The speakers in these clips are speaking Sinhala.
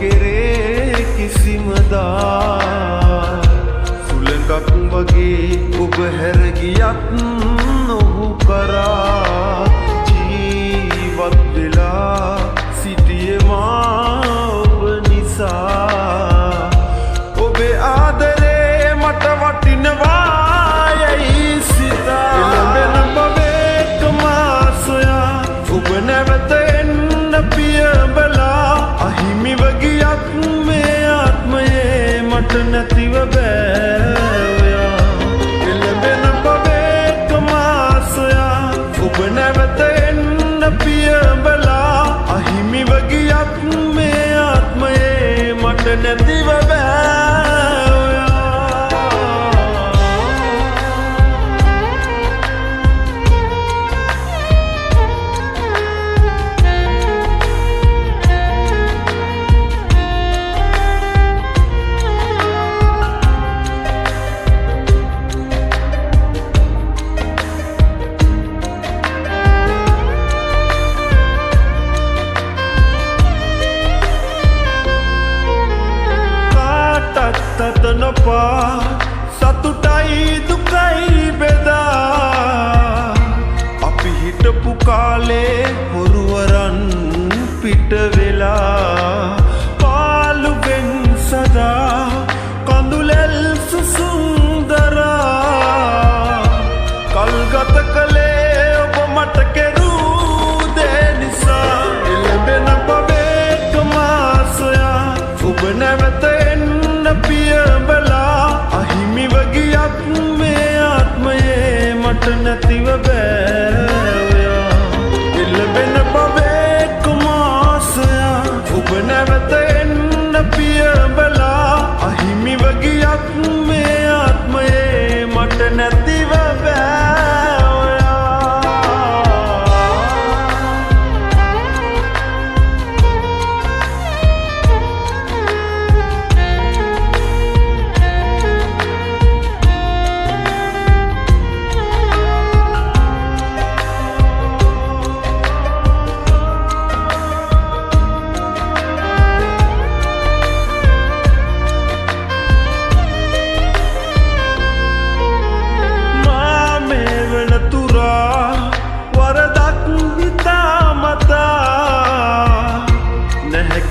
කෙරේ කිසිමදා සුළඟක් වගේ ඔබ හැර ගියත් නොහු කරා ජීවත් වෙලා සිටියේ මා ඔබ නිසා ඔබේ ආදරේ මට වටිනවා යයි සිතා එළඹෙන බවේකම සොයා ඔබ නැවත එන්න පියඹලා අහිමිව ගියත් මේ ආත්මයේ මට නැතිව බෑ ඔයා එළඹෙන බවේකම සොයා ඔබ නැවත එන්න පියඹලා අහිමිව ගියත් මේ ආත්මයේ මට නැතිව බෑ ඔයා තතනපා සතුටයි දුකයි බෙදා අපි හිටපු කාලේ හොරුවරන් පිට වෙලා පාළුවෙන් සදා කඳුලෙල් සුසුන්දරා කල්ගත කළේ ඔබ මට කෙරූ දේ නිසා එළඹෙන බවේකම සොයා ඔබ නැවත පියඹලා අහිමිව ගියත් මේ ආත්මයේ මට නැතිව බෑ ඔයා එළඹෙන බවේකම සොයා ඔබ නැවත එන්න පියඹලා අහිමිව ගියත් මේ ආත්මයේ මට නැතිව බෑ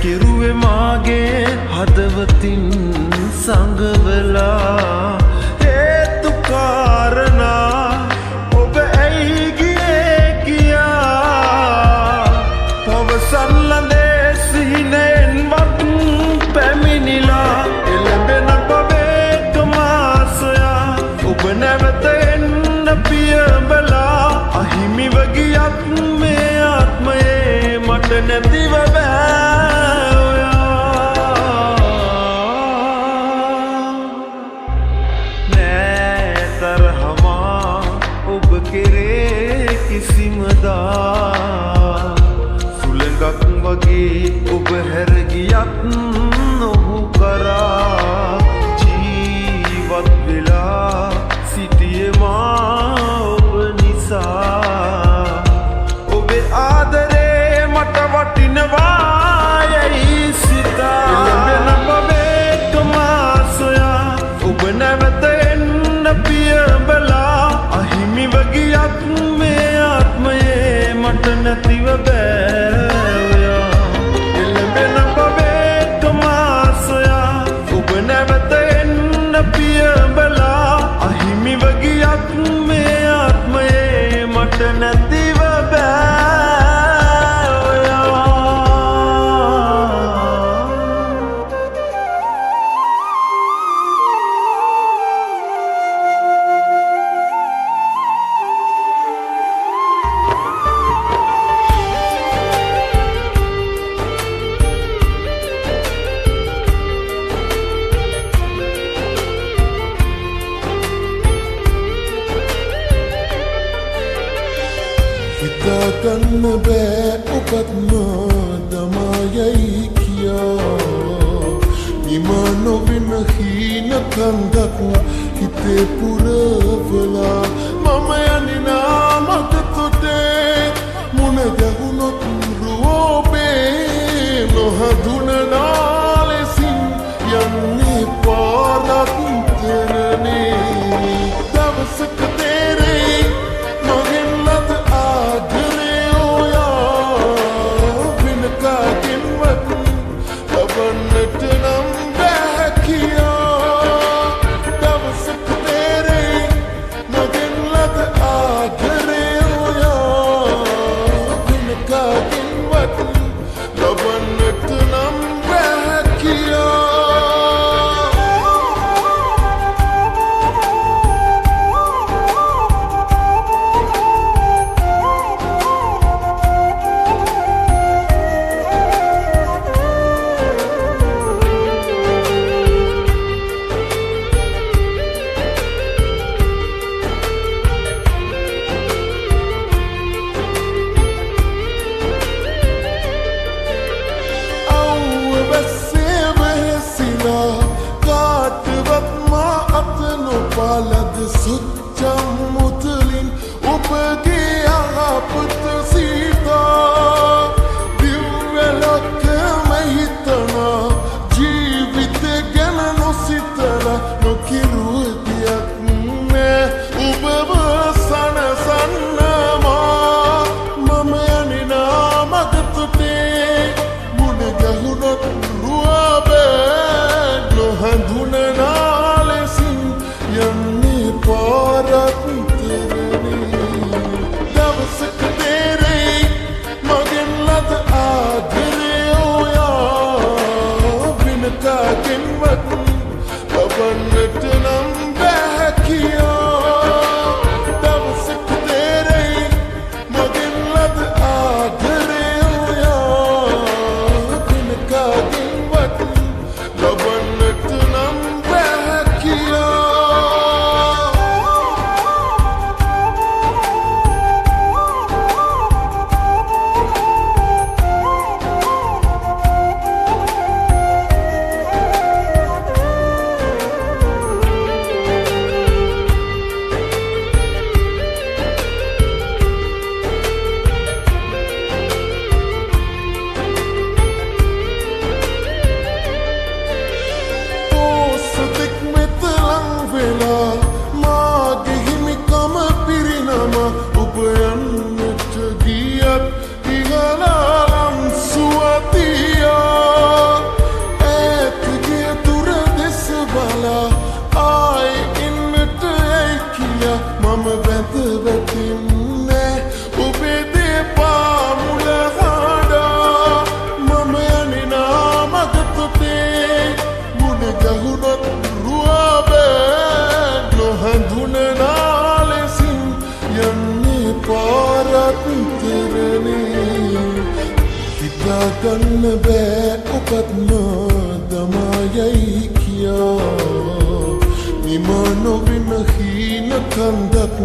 කිරුවේ මාගේ හදවතින් සංගවලා හේතු කාරණා ඔබ ඇයි ගියේ කියා පවසන් ලඳේ සිහිනෙන් වත් පැමිණිලා එළඹෙන බවේකම සොයා ඔබ නැවත එන්න පියඹලා අහිමිව ගියත් මේ ආත්මයේ මට නැතිව බෑ කිසිමදා සුළඟක් වගේ ඔබ හැර ගියත් නොහු කරා ජීවත් වෙලා සිටියේ මා ඔබ නිසා ඔබේ ආදරේ මට වටිනවා යයි සිතා එළඹෙන බවේකම සොයා ඔබ නැවත එන්න පියඹලා අහිමිව ගියත් මට නැතිව බෑ ඔයා එළඹෙන බවේකම සොයා ඔබ නැවත එන්න පියඹලා අහිමිව ගියත් මේ ආත්මයේ මට නැතිව බෑ හිතාගන්න බෑ ඔබත් දමායයි කියා නිමා නොවෙන හීන කන්දක් හිතේ පුරවලා මම යන්නා මට තොටේ මුණ ගැහුණොත් රුවෝබේ නොහදුනනා ලබන්නට නම් බැහැ කියා දවසක තේරෙයි මගෙන් ලද ආදරය ඔයා වෙන කාගෙන්වත් ලබන්නට නම් බැහැ කියා පාලද සුච්චම් මුතලින් ඔබගේ අහපත සීතා දිව්වලොක්කම හිතනා ජීවිත ගැන නොසිතලා නොකිරුව දෙයක් නෑ ඔබව සනසන්නමා මම යනිනා මගතොටේ මුණ ගැහුණොත් රුවබෑ නොහඳුනනා යන්නේ පාරක්තරනේ දවසක තේරෙයි මගෙන් ලද ආදරය ඔයා වෙන කාගෙන්වත් ලබන්නට නම් බැහැ කියා දවසක තේරෙයි මගෙන් ලද ආදරය ඔයා වෙන කාගෙන්වත් ලබන්නට නම් බැහැ කියා හිතාගන්න බෑ ඔබත් දමායයි කියා නිම නොවෙන හීන කන්දක්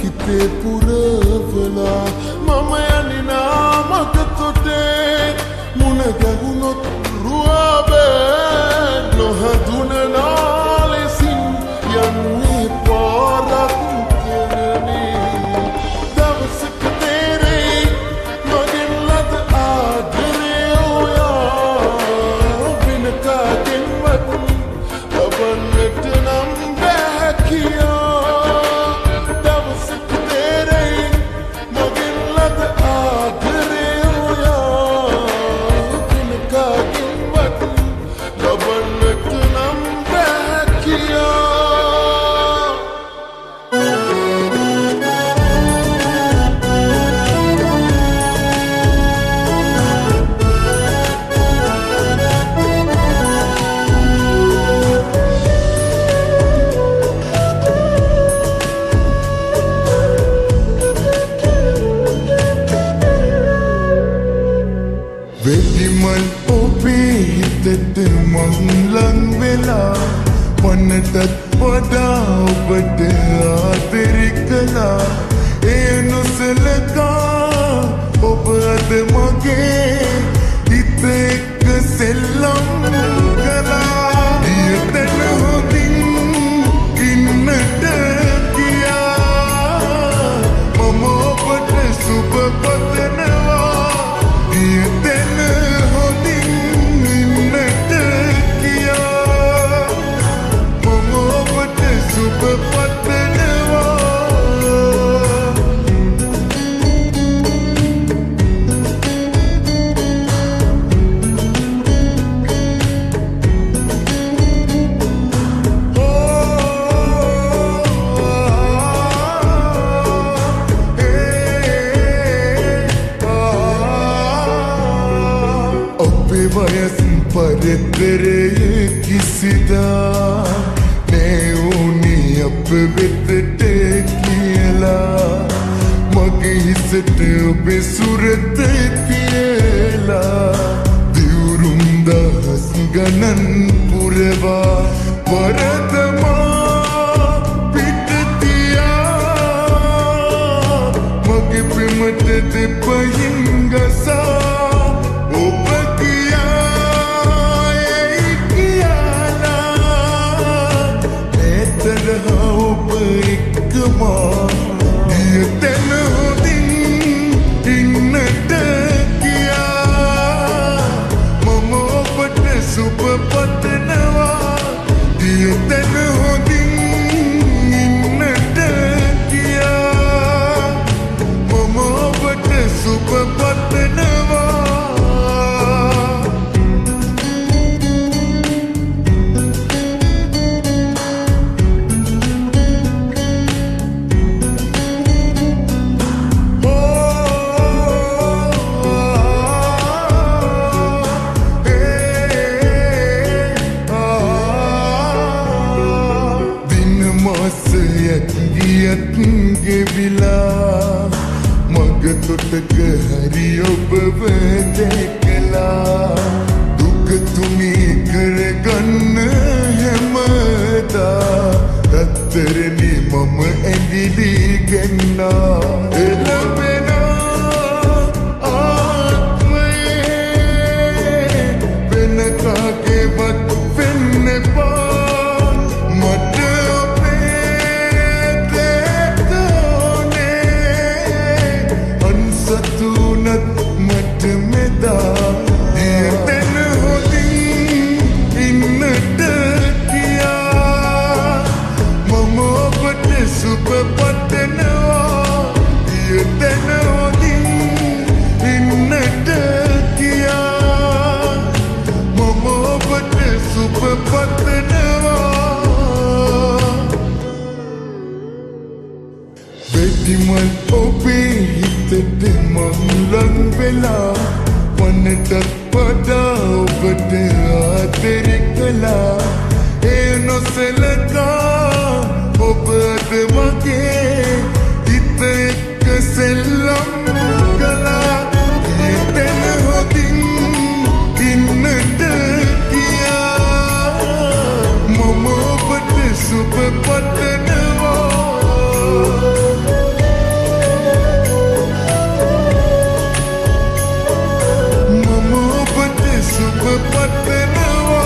හිතේ පුරවලා මම යනිනා මගතොටේ මුණ ගැහුණොත් රුවබෑ නොහඳුනනා ලෙසින් යන්නේ පාරක්තරනේ දවසක තේරෙයි මගෙන් ලද ආදරය ඔයා වෙන කාගෙන්වත් ලබන්නට නම් බැහැ කියා දවසක තේරෙයි මගෙන් ලද ආදරය ඔයා වෙන කාගෙන්වත් ලබන්නට නම් බැහැ කියා වෙදිමල් ඔබේ හිතට මංලං වෙලා පන්නටත් වඩා ඔබට ආදරය කළා එය නොසලකා ඔබ අද මගේ හිත එක්ක සෙල්ලම් කළා ඊතන හොඳින් ඉන්නට කියා මම ඔබට සුබ පතනවා ඊතන හොඳින් ඉන්නට කියා මම ඔබට සුබ පතනවා දෙතරේ කිසිදා නෑ උනේ අප වෙතට කියලා මගේ හිසට ඔබේ සුරත කියලා දිවුරුම් දහස් ගණන් පුරවා වරදමා පිටතියා මගේ ප්‍රේමට දෙපයින් ගසා ඔබ කියා ඒ කියලා එතරහා ඔබ එක්කමා ගිය තැන හොඳින් ඉන්නට කියා මම ඔබට සුබ පතනවා ගිය තැන හොඳින් ඉන්නට කියා මම ඔබට සුබ පතනවා ගියත් ගෙවිලා මග තොටක හරි ඔබව දැකලා දුක තුනී කරගන්න හැමදා රත්තරනි මම ඇඟිලි ගන්නා එළවෙන ආත්මයේ වෙන කාගේවත් වෙන්න එපා මට Betiman obe hitet manglang vela Wanatat pada obat aterikala Eno selaka obat mage Ita keselam kala Iten hoding inna dekia Mama obat super patanawa Super Patanawa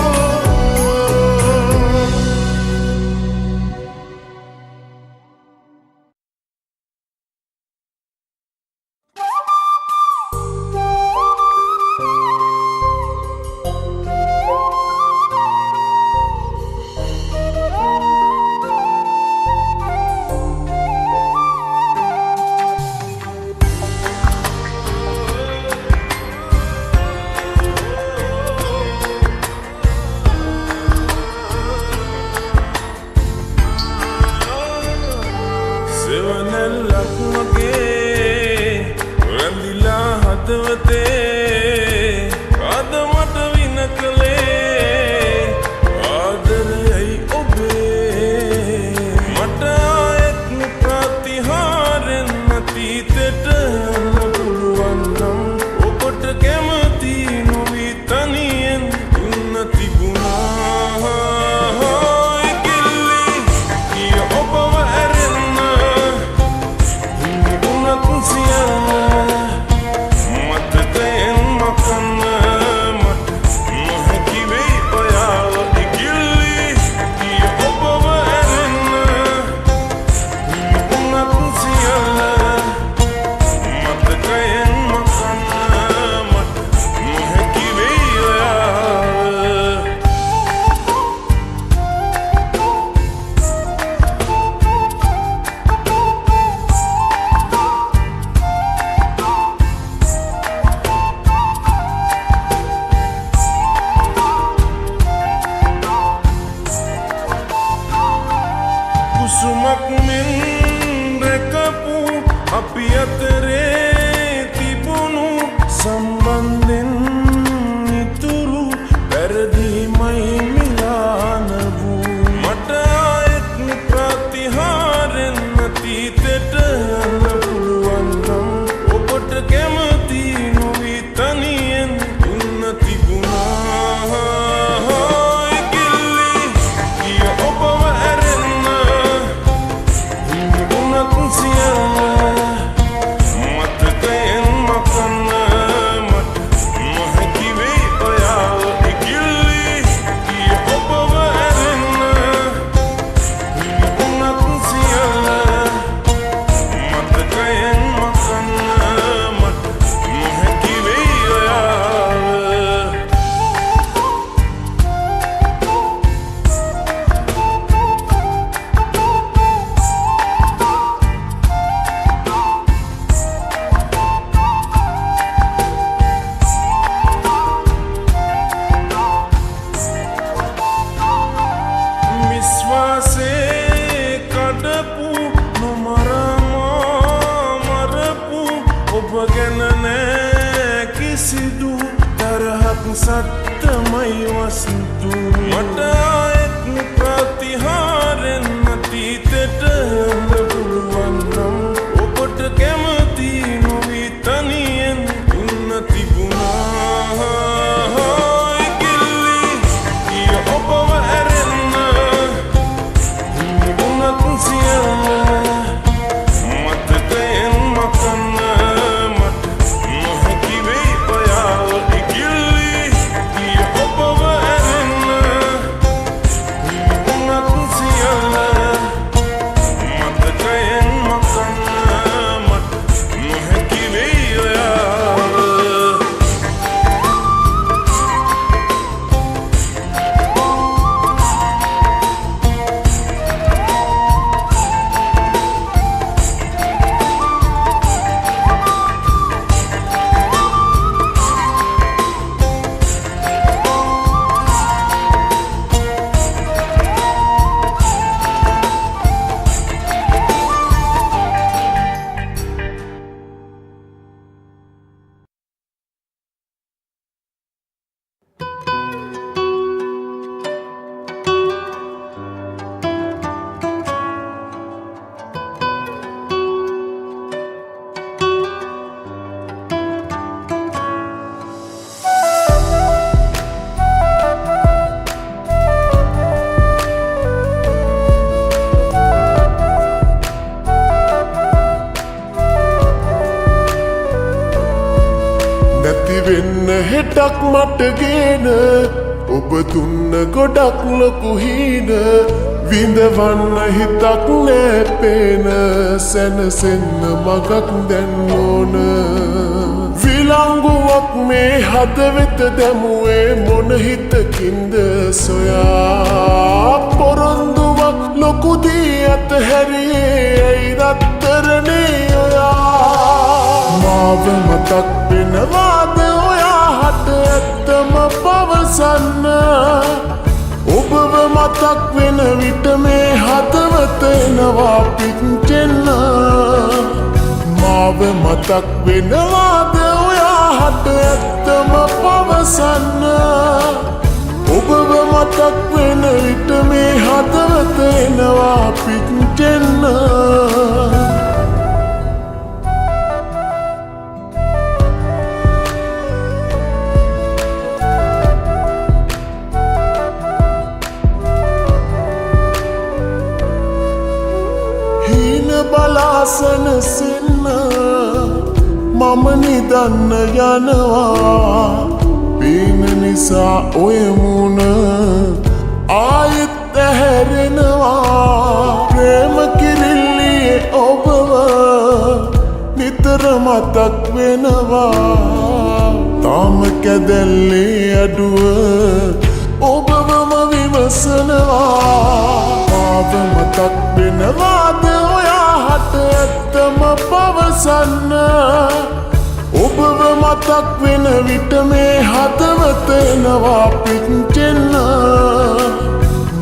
සත්තමයි වස්තු මට ආයෙත් ප්‍රතිහාරෙන් අතීතෙට යන්න පුළුවන් නම් ඔබට කැමති නොවී තනියෙන් ඉන්න තිබුණා ඉකිලි කිය ඔබව ඇරෙන්න හිමිගුණත් සියල්ල මතකයෙන් මකන්න මට නොහැකි වෙයි ඔයාව ඉකිලි කිය ඔබව ඇරෙන්න හිමිගුණත් සියල්ල මතකයෙන් මකන්න මට නොහැකි වෙයි ඔයාව නැති වෙන්න හෙටක් මටගෙන ඔබ දුන්න ගොඩක් ලොකු හීන විඳවන්න හිතක් නෑ පේන සැනසෙන්න මගක් දැන් ඕන විලංගුවක් මේ හද වෙත දැමුවේ මොන හිතකින්ද සොයා පොරොන්දුවක් ලොකු දී අතහැරියේ ඇයි රත්තරනේ ඔයා මාව මතක් වෙනවාද ඔයා හට ඇත්තම පවසන්න ඔබව මතක් වෙන විට මේ හදවත එනවා පිච්චෙන්න මාව මතක් වෙනවාද ඔයා හට ඇත්තම පවසන්න ඔබව මතක් වෙන විට මේ හදවත එනවා පිච්චෙන්න බලාසන සින්න මම නිදන්න යනවා පේන නිසා ඔය මුණ ආයෙත් ඇහැරෙනවා ප්‍රේම කිරිල්ලියේ ඔබව නිතර මතක් වෙනවා තාම කැදැල්ලේ අඩුව ඔබවම විමසනවා මාව මතක් වෙනවාද හට ඇත්තම පවසන්න ඔබව මතක් වෙන විට මේ හදවත එනවා පිච්චෙන්න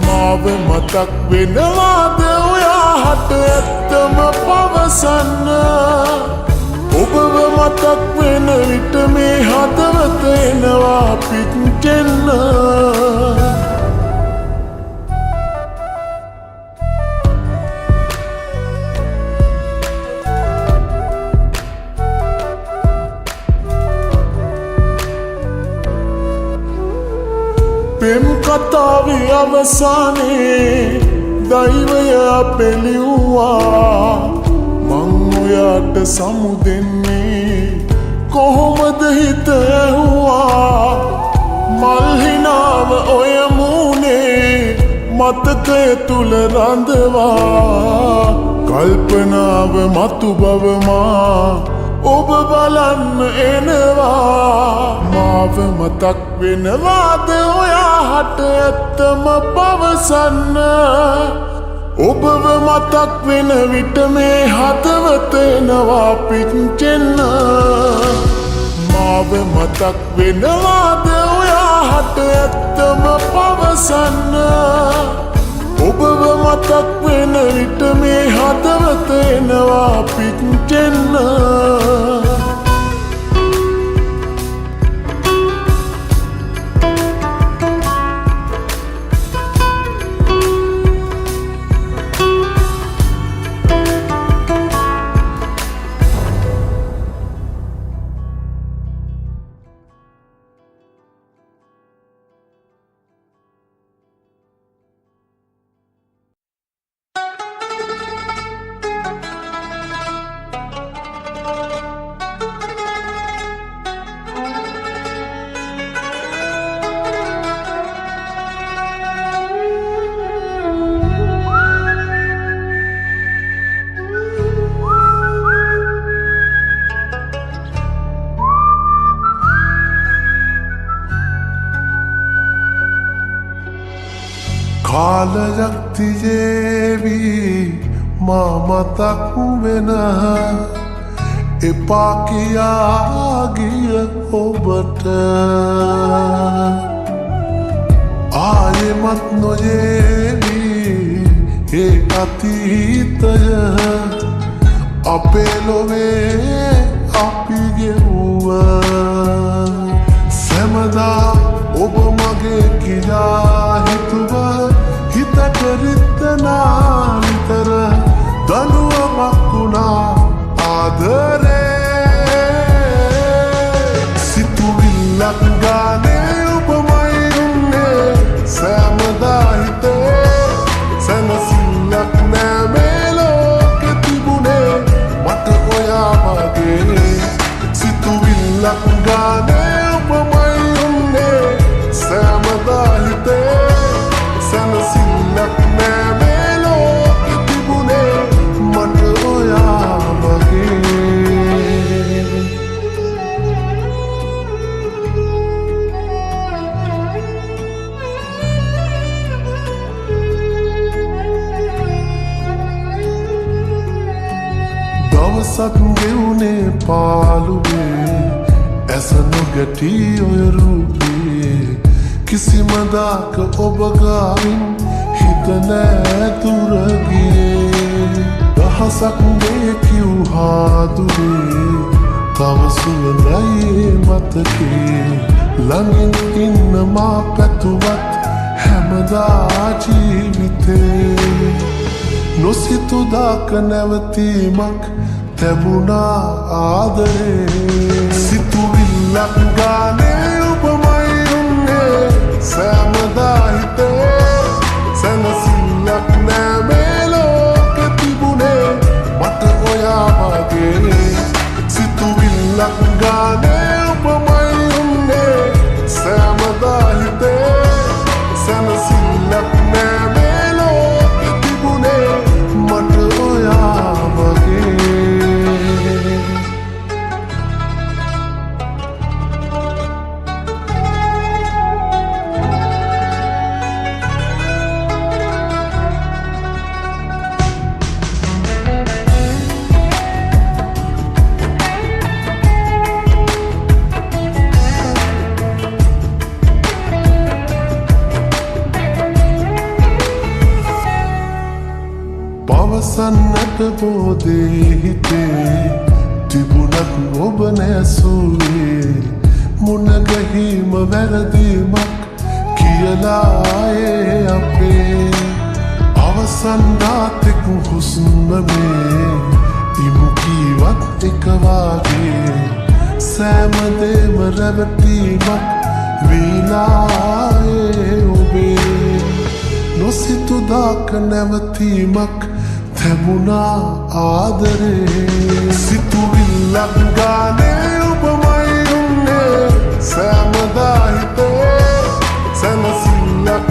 මාව මතක් වෙනවාද ඔයා හට ඇත්තම පවසන්න ඔබව මතක් වෙන විට මේ හදවත එනවා පිච්චෙන්න පෙම් කතාවේ අවසානයේ දෛවය පෙළිව්වා මං ඔයාට සමුදෙන්නේ කොහොමද හිත ඇහුවා මල්හිනාව ඔය මූනේ මතකය තුල රඳවා කල්පනාව මතු බවමා ඔබ බලන්න එනවා මාව මතක් වෙනවාද ඔයා හට ඇත්තම පවසන්න ඔබව මතක් වෙන විට මේ හදවත එනවා පිච්චෙන්න මාව මතක් වෙනවාද ඔයා හට ඇත්තම පවසන්න ඔබව මතක් වෙන විට මේ හදවත එනවා පිච්චෙන්න කාලයක් තියේවි මා මතක් වෙන එපා කියා ගිය ඔබට ආයෙමත් නොයේවි ඒ අතීතය අපේ ලොවේ අපි ගෙවුවා සැමදා ඔබ මගේ කියා හිතුව හිතට රිද්දනා විතර දනුවමක් වුණා ආදරේ සිතුවිල්ලක් ගානේ ඔබමයි උන්නේ සැමදා හිතේ සැනසිල්ලක් නෑ මේ ලෝකෙ තිබුණේ මට ඔයා වගේ සිතුවිල්ලක් ගානේ ඔබමයි උන්නේ සැමදා හිතේ සැනසිල්ලක් නෑ මේ ලෝකෙ තිබුණේ මට ඔයා වගේ දවසක් ගෙවුනේ පාළුවේ ඇස නොගැටී ඔය රූපේ කිසිම දාක ඔබ ගාමින් හිත නෑ දුර ගියේ දහසක් මේ කිව්හා දුවේ තව සුවඳයි මතකේ ළඟින් ඉන්න මා පැතුවත් හැමදා ජීවිතේ නොසිතු දාක නැවතීමක් තැබුණා ආදරේ සිතුවිල්ලක් ගානේ ඔබමයි උන්නේ සැමදා හිතේ සැනසිල්ලක් නෑ මේ ලෝකෙ තිබුණේ මට ඔයා වගේ සිතුවිල්ලක් ගානේ ඔබමයි උන්නේ සැමදා හිතේ සැනසිල්ලක් නෑ මේ ලෝකෙ තිබුණේ මට ඔයා වගේ පවසන්නට බෝදේ හිතේ තිබුණත් ඔබ නැසුවේ මුණගැහීම වැරදීමක් කියලායේ අපේ අවසන් රාතෙක් හුස්මමේ ඉමු කීවත් එක වාගේ සෑමදේම රැවටීමක් වීලායේ ඔබේ නොසිතු දාක නැවතීමක් තැබුණා ආදරේ සිතුවිල්ලක් ගානේ ඔබමයි උන්නේ සැමදා හිතේ සැනසිල්ලක්